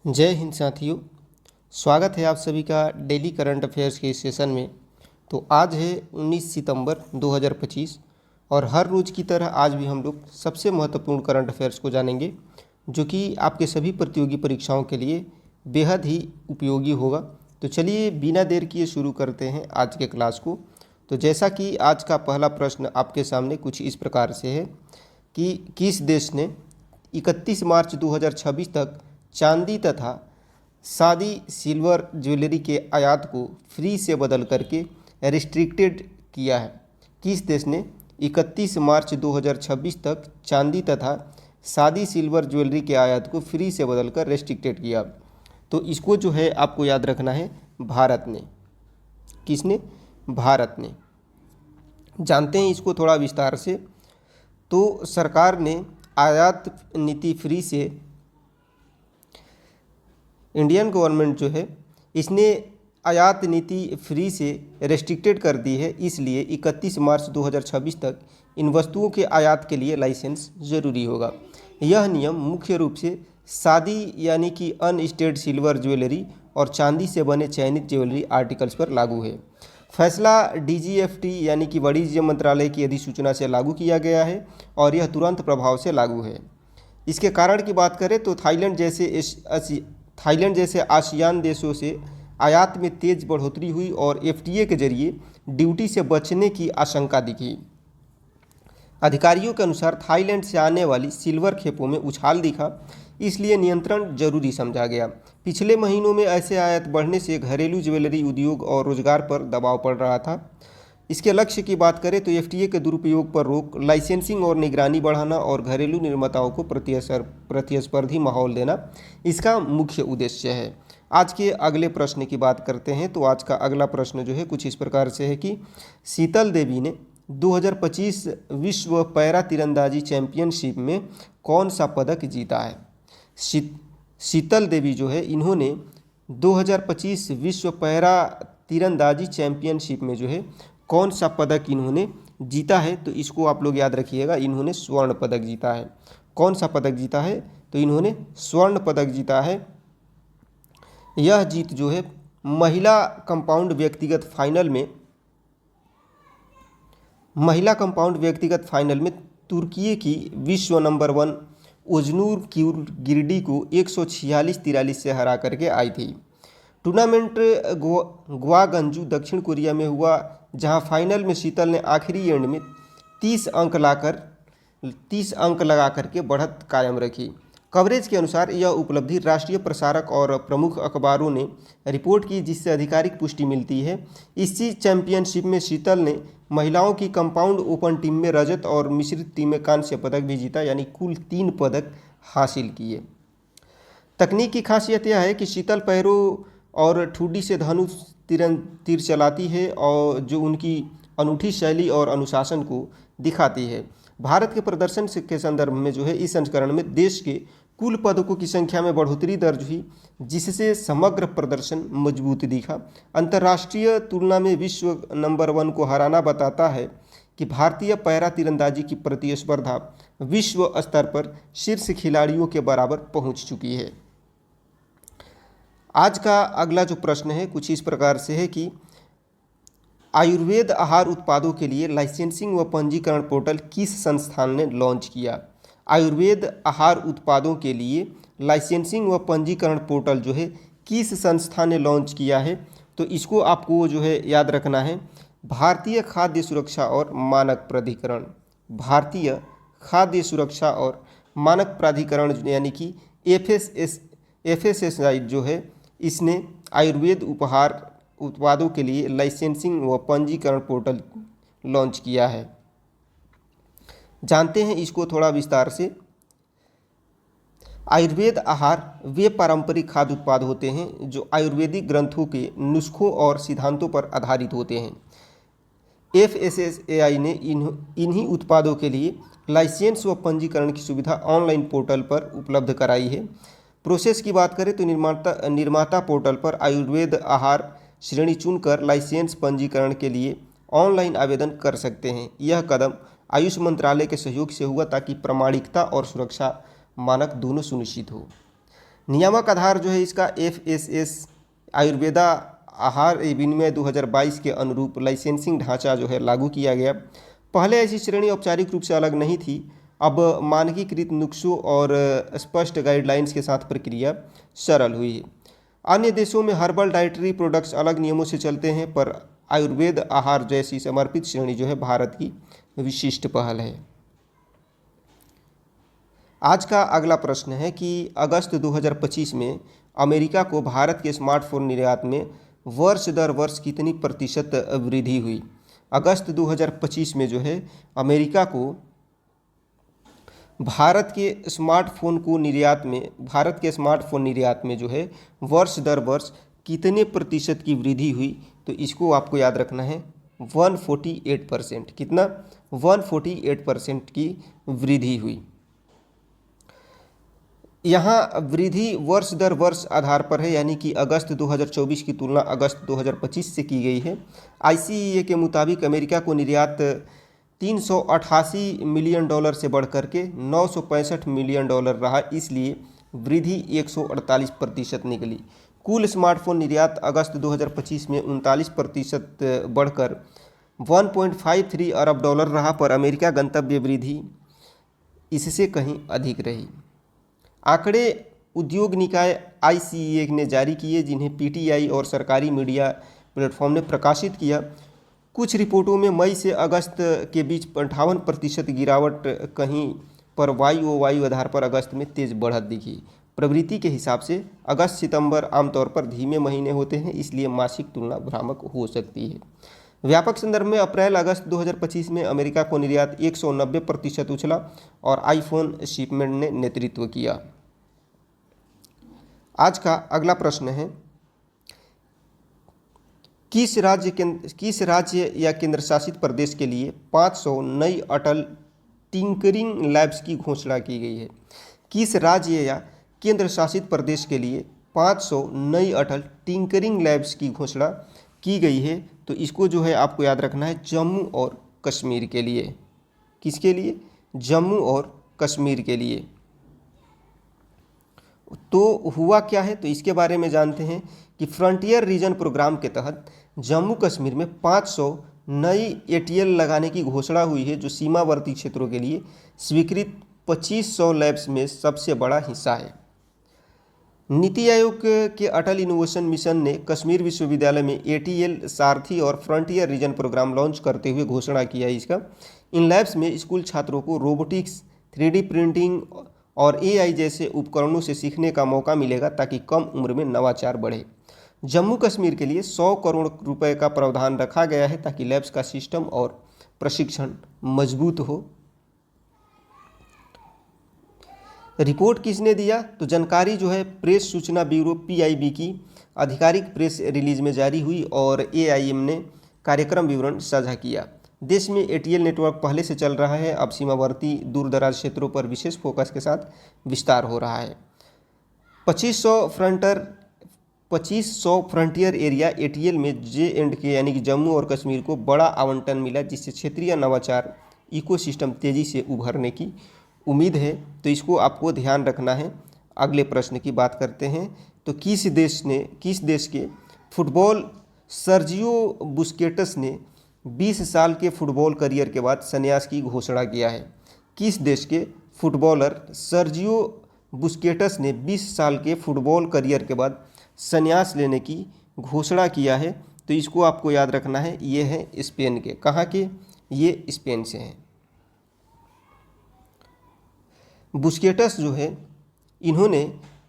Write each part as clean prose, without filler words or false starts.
जय हिंद साथियों। स्वागत है आप सभी का डेली करंट अफेयर्स के सेशन में। तो आज है 19 सितंबर 2025 और हर रोज़ की तरह आज भी हम लोग सबसे महत्वपूर्ण करंट अफेयर्स को जानेंगे जो कि आपके सभी प्रतियोगी परीक्षाओं के लिए बेहद ही उपयोगी होगा। तो चलिए बिना देर किए शुरू करते हैं आज के क्लास को। तो जैसा कि आज का पहला प्रश्न आपके सामने कुछ इस प्रकार से है कि किस देश ने 31 मार्च 2026 तक चांदी तथा सादी सिल्वर ज्वेलरी के आयात को फ्री से बदल करके रिस्ट्रिक्टेड किया है। किस देश ने 31 मार्च 2026 तक चांदी तथा सादी सिल्वर ज्वेलरी के आयात को फ्री से बदलकर रेस्ट्रिक्टेड किया? तो इसको जो है आपको याद रखना है, भारत ने। किसने? भारत ने। जानते हैं इसको थोड़ा विस्तार से। तो सरकार ने आयात नीति फ्री से, इंडियन गवर्नमेंट जो है इसने आयात नीति फ्री से रेस्ट्रिक्टेड कर दी है। इसलिए 31 मार्च 2026 तक इन वस्तुओं के आयात के लिए लाइसेंस ज़रूरी होगा। यह नियम मुख्य रूप से सादी यानी कि अनस्टेड सिल्वर ज्वेलरी और चांदी से बने चयनित ज्वेलरी आर्टिकल्स पर लागू है। फैसला डीजीएफटी यानी कि वाणिज्य मंत्रालय की अधिसूचना से लागू किया गया है और यह तुरंत प्रभाव से लागू है। इसके कारण की बात करें तो थाईलैंड जैसे आसियान देशों से आयात में तेज बढ़ोतरी हुई और एफटीए के जरिए ड्यूटी से बचने की आशंका दिखी। अधिकारियों के अनुसार थाईलैंड से आने वाली सिल्वर खेपों में उछाल दिखा, इसलिए नियंत्रण जरूरी समझा गया। पिछले महीनों में ऐसे आयात बढ़ने से घरेलू ज्वेलरी उद्योग और रोजगार पर दबाव पड़ रहा था। इसके लक्ष्य की बात करें तो एफटीए के दुरुपयोग पर रोक, लाइसेंसिंग और निगरानी बढ़ाना और घरेलू निर्माताओं को प्रतिस्पर्धी माहौल देना इसका मुख्य उद्देश्य है। आज के अगले प्रश्न की बात करते हैं। तो आज का अगला प्रश्न जो है कुछ इस प्रकार से है कि शीतल देवी ने 2025 विश्व पैरा तीरंदाजी चैंपियनशिप में कौन सा पदक जीता है? शीतल देवी जो है इन्होंने 2025 विश्व पैरा तीरंदाजी चैंपियनशिप में जो है कौन सा पदक इन्होंने जीता है? तो इसको आप लोग याद रखिएगा, इन्होंने स्वर्ण पदक जीता है। कौन सा पदक जीता है? तो इन्होंने स्वर्ण पदक जीता है। यह जीत जो है महिला कंपाउंड व्यक्तिगत फाइनल में तुर्की की विश्व नंबर 1 ओजनूर गिर्डी को 146-43 से हरा करके आई थी। टूर्नामेंट ग्वागंजू दक्षिण कोरिया में हुआ, जहां फाइनल में शीतल ने आखिरी एंड में 30 अंक लगा करके बढ़त कायम रखी। कवरेज के अनुसार यह उपलब्धि राष्ट्रीय प्रसारक और प्रमुख अखबारों ने रिपोर्ट की, जिससे आधिकारिक पुष्टि मिलती है। इसी चैंपियनशिप में शीतल ने महिलाओं की कंपाउंड ओपन टीम में रजत और मिश्रित टीम में कांस्य पदक भी जीता, यानी कुल 3 पदक हासिल किए। तकनीक की खासियत यह है कि शीतल पैरों और ठुड्डी से धनुष तीर चलाती है और जो उनकी अनूठी शैली और अनुशासन को दिखाती है। भारत के प्रदर्शन के संदर्भ में जो है इस संस्करण में देश के कुल पदकों की संख्या में बढ़ोतरी दर्ज हुई, जिससे समग्र प्रदर्शन मजबूत दिखा। अंतर्राष्ट्रीय तुलना में विश्व नंबर 1 को हराना बताता है कि भारतीय पैरा तीरंदाजी की प्रतिस्पर्धा विश्व स्तर पर शीर्ष खिलाड़ियों के बराबर पहुंच चुकी है। आज का अगला जो प्रश्न है कुछ इस प्रकार से है कि आयुर्वेद आहार उत्पादों के लिए लाइसेंसिंग व पंजीकरण पोर्टल किस संस्थान ने लॉन्च किया? आयुर्वेद आहार उत्पादों के लिए लाइसेंसिंग व पंजीकरण पोर्टल जो है किस संस्था ने लॉन्च किया है? तो इसको आपको जो है याद रखना है, भारतीय खाद्य सुरक्षा और मानक प्राधिकरण। भारतीय खाद्य सुरक्षा और मानक प्राधिकरण यानी कि FSSAI जो है इसने आयुर्वेद उत्पादों के लिए लाइसेंसिंग व पंजीकरण पोर्टल लॉन्च किया है। जानते हैं इसको थोड़ा विस्तार से। आयुर्वेद आहार वे पारंपरिक खाद्य उत्पाद होते हैं जो आयुर्वेदिक ग्रंथों के नुस्खों और सिद्धांतों पर आधारित होते हैं। FSSAI ने इन्हीं उत्पादों के लिए लाइसेंस व पंजीकरण की सुविधा ऑनलाइन पोर्टल पर उपलब्ध कराई है। प्रोसेस की बात करें तो निर्माता पोर्टल पर आयुर्वेद आहार श्रेणी चुनकर लाइसेंस पंजीकरण के लिए ऑनलाइन आवेदन कर सकते हैं। यह कदम आयुष मंत्रालय के सहयोग से हुआ ताकि प्रामाणिकता और सुरक्षा मानक दोनों सुनिश्चित हो। नियामक आधार जो है इसका FSS आयुर्वेदा आहार विनिमय 2022 के अनुरूप लाइसेंसिंग ढांचा जो है लागू किया गया। पहले ऐसी श्रेणी औपचारिक रूप से अलग नहीं थी, अब मानकीकृत नुस्खों और स्पष्ट गाइडलाइंस के साथ प्रक्रिया सरल हुई है। अन्य देशों में हर्बल डाइटरी प्रोडक्ट्स अलग नियमों से चलते हैं, पर आयुर्वेद आहार जैसी समर्पित श्रेणी जो है भारत की विशिष्ट पहल है। आज का अगला प्रश्न है कि अगस्त 2025 में अमेरिका को भारत के स्मार्टफोन निर्यात में वर्ष दर वर्ष कितनी प्रतिशत वृद्धि हुई। अगस्त 2025 में जो है अमेरिका को भारत के स्मार्टफोन निर्यात में जो है वर्ष दर वर्ष कितने प्रतिशत की वृद्धि हुई, तो इसको आपको याद रखना है 148%। कितना? 148% की वृद्धि हुई। यहाँ वृद्धि वर्ष दर वर्ष आधार पर है, यानी कि अगस्त 2024 की तुलना अगस्त 2025 से की गई है। ICEA के मुताबिक अमेरिका को निर्यात $388 मिलियन से बढ़कर के $965 मिलियन रहा, इसलिए वृद्धि 148% निकली। कुल स्मार्टफोन निर्यात अगस्त 2025 में 39% बढ़कर $1.53 अरब रहा, पर अमेरिका गंतव्य वृद्धि इससे कहीं अधिक रही। आंकड़े उद्योग निकाय ICEA ने जारी किए, जिन्हें PTI और सरकारी मीडिया प्लेटफॉर्म ने प्रकाशित किया। कुछ रिपोर्टों में मई से अगस्त के बीच 58% गिरावट, कहीं पर YoY आधार पर अगस्त में तेज बढ़त दिखी। प्रवृत्ति के हिसाब से अगस्त सितंबर आमतौर पर धीमे महीने होते हैं, इसलिए मासिक तुलना भ्रामक हो सकती है। व्यापक संदर्भ में अप्रैल अगस्त 2025 में अमेरिका को निर्यात 190% उछला और आईफोन शिपमेंट ने नेतृत्व किया। आज का अगला प्रश्न है, किस राज्य या केंद्र शासित प्रदेश के लिए 500 नई अटल टिंकरिंग लैब्स की घोषणा की गई है। किस राज्य या केंद्र शासित प्रदेश के लिए 500 नई अटल टिंकरिंग लैब्स की घोषणा की गई है, तो इसको जो है आपको याद रखना है जम्मू और कश्मीर के लिए। किसके लिए? जम्मू और कश्मीर के लिए। तो हुआ क्या है, तो इसके बारे में जानते हैं कि फ्रंटियर रीजन प्रोग्राम के तहत जम्मू कश्मीर में 500 नई ATL लगाने की घोषणा हुई है, जो सीमावर्ती क्षेत्रों के लिए स्वीकृत 2500 लैब्स में सबसे बड़ा हिस्सा है। नीति आयोग के अटल इनोवेशन मिशन ने कश्मीर विश्वविद्यालय में ATL सारथी और फ्रंटियर रीजन प्रोग्राम लॉन्च करते हुए घोषणा किया है इसका। इन लैब्स में स्कूल छात्रों को रोबोटिक्स, 3D प्रिंटिंग और AI जैसे उपकरणों से सीखने का मौका मिलेगा, ताकि कम उम्र में नवाचार बढ़े। जम्मू कश्मीर के लिए 100 करोड़ रुपए का प्रावधान रखा गया है, ताकि लैब्स का सिस्टम और प्रशिक्षण मजबूत हो। रिपोर्ट किसने दिया, तो जानकारी जो है प्रेस सूचना ब्यूरो PIB की आधिकारिक प्रेस रिलीज में जारी हुई और AIM ने कार्यक्रम विवरण साझा किया। देश में ATL नेटवर्क पहले से चल रहा है, अब सीमावर्ती दूरदराज क्षेत्रों पर विशेष फोकस के साथ विस्तार हो रहा है। 2500 फ्रंटियर एरिया ATL में J&K यानी कि जम्मू और कश्मीर को बड़ा आवंटन मिला, जिससे क्षेत्रीय नवाचार इकोसिस्टम तेजी से उभरने की उम्मीद है। तो इसको आपको ध्यान रखना है। अगले प्रश्न की बात करते हैं, तो किस देश के फुटबॉल सर्जियो बुस्केटस ने 20 साल के फुटबॉल करियर के बाद संन्यास की घोषणा किया है। किस देश के फुटबॉलर सर्जियो बुस्केटस ने 20 साल के फुटबॉल करियर के बाद संन्यास लेने की घोषणा किया है, तो इसको आपको याद रखना है। ये है स्पेन के। कहाँ के? ये स्पेन से हैं। बुस्केटस जो है, इन्होंने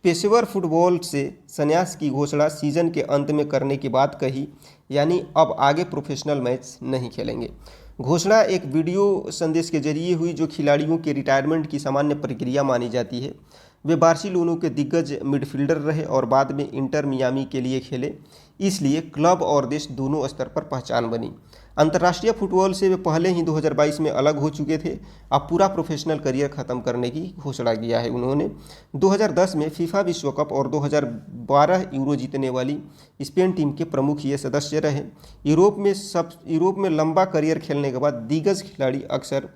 पेशेवर फुटबॉल से संन्यास की घोषणा सीजन के अंत में करने की बात कही, यानी अब आगे प्रोफेशनल मैच नहीं खेलेंगे। घोषणा एक वीडियो संदेश के जरिए हुई, जो खिलाड़ियों के रिटायरमेंट की सामान्य प्रक्रिया मानी जाती है। वे बार्सिलोना के दिग्गज मिडफील्डर रहे और बाद में इंटर मियामी के लिए खेले, इसलिए क्लब और देश दोनों स्तर पर पहचान बनी। अंतर्राष्ट्रीय फुटबॉल से वे पहले ही 2022 में अलग हो चुके थे। अब पूरा प्रोफेशनल करियर खत्म करने की घोषणा किया है उन्होंने। 2010 में फीफा विश्व कप और 2012 यूरो जीतने वाली स्पेन टीम के प्रमुख ये सदस्य रहे। यूरोप में लंबा करियर खेलने के बाद दिग्गज खिलाड़ी अक्सर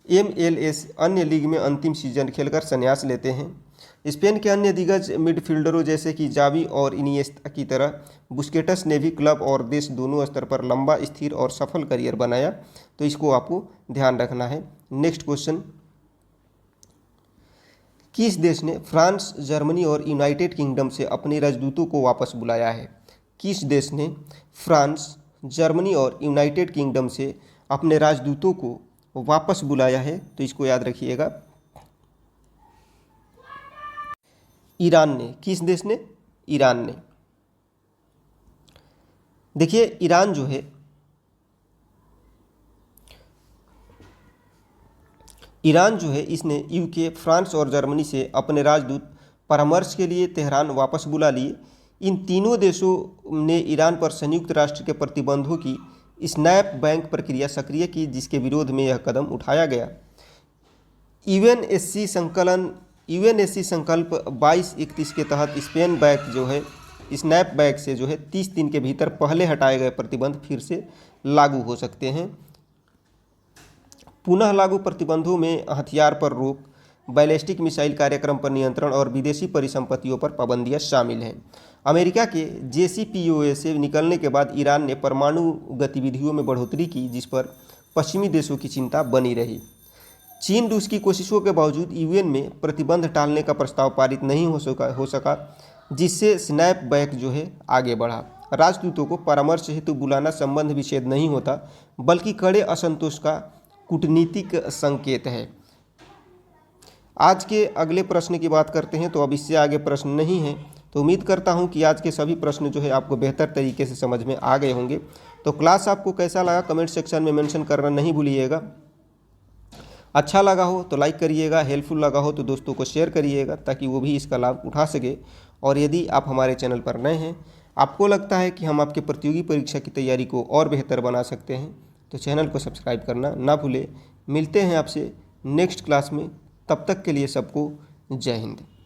MLS अन्य लीग में अंतिम सीजन खेलकर संन्यास लेते हैं। स्पेन के अन्य दिग्गज मिडफील्डरों जैसे कि जावी और इनिएस्ता की तरह बुस्केटस ने भी क्लब और देश दोनों स्तर पर लंबा, स्थिर और सफल करियर बनाया। तो इसको आपको ध्यान रखना है। नेक्स्ट क्वेश्चन, किस देश ने फ्रांस, जर्मनी और यूनाइटेड किंगडम से अपने राजदूतों को वापस बुलाया है? किस देश ने फ्रांस, जर्मनी और यूनाइटेड किंगडम से अपने राजदूतों को वापस बुलाया है? तो इसको याद रखिएगा, ईरान ने। किस देश ने? ईरान ने। देखिए ईरान जो है, इसने यूके, फ्रांस और जर्मनी से अपने राजदूत परामर्श के लिए तेहरान वापस बुला लिए। इन तीनों देशों ने ईरान पर संयुक्त राष्ट्र के प्रतिबंधों की स्नैप बैंक प्रक्रिया सक्रिय की, जिसके विरोध में यह कदम उठाया गया। यूएनएससी संकल्प 2231 के तहत स्पेन बैंक जो है, स्नैप बैंक से जो है 30 दिन के भीतर पहले हटाए गए प्रतिबंध फिर से लागू हो सकते हैं। पुनः लागू प्रतिबंधों में हथियार पर रोक, बैलिस्टिक मिसाइल कार्यक्रम पर नियंत्रण और विदेशी परिसंपत्तियों पर पाबंदियां शामिल हैं। अमेरिका के JCPOA से निकलने के बाद ईरान ने परमाणु गतिविधियों में बढ़ोतरी की, जिस पर पश्चिमी देशों की चिंता बनी रही। चीन रूस की कोशिशों के बावजूद यूएन में प्रतिबंध टालने का प्रस्ताव पारित नहीं हो सका, जिससे स्नैप बैंक जो है आगे बढ़ा। राजदूतों को परामर्श हेतु बुलाना संबंध विच्छेद नहीं होता, बल्कि कड़े असंतोष का कूटनीतिक संकेत है। आज के अगले प्रश्न की बात करते हैं। तो अब इससे आगे प्रश्न नहीं है, तो उम्मीद करता हूं कि आज के सभी प्रश्न जो है आपको बेहतर तरीके से समझ में आ गए होंगे। तो क्लास आपको कैसा लगा कमेंट सेक्शन में मेंशन करना नहीं भूलिएगा। अच्छा लगा हो तो लाइक करिएगा, हेल्पफुल लगा हो तो दोस्तों को शेयर करिएगा, ताकि वो भी इसका लाभ उठा सके। और यदि आप हमारे चैनल पर नए हैं, आपको लगता है कि हम आपके प्रतियोगी परीक्षा की तैयारी को और बेहतर बना सकते हैं, तो चैनल को सब्सक्राइब करना ना भूलें। मिलते हैं आपसे नेक्स्ट क्लास में, तब तक के लिए सबको जय हिंद।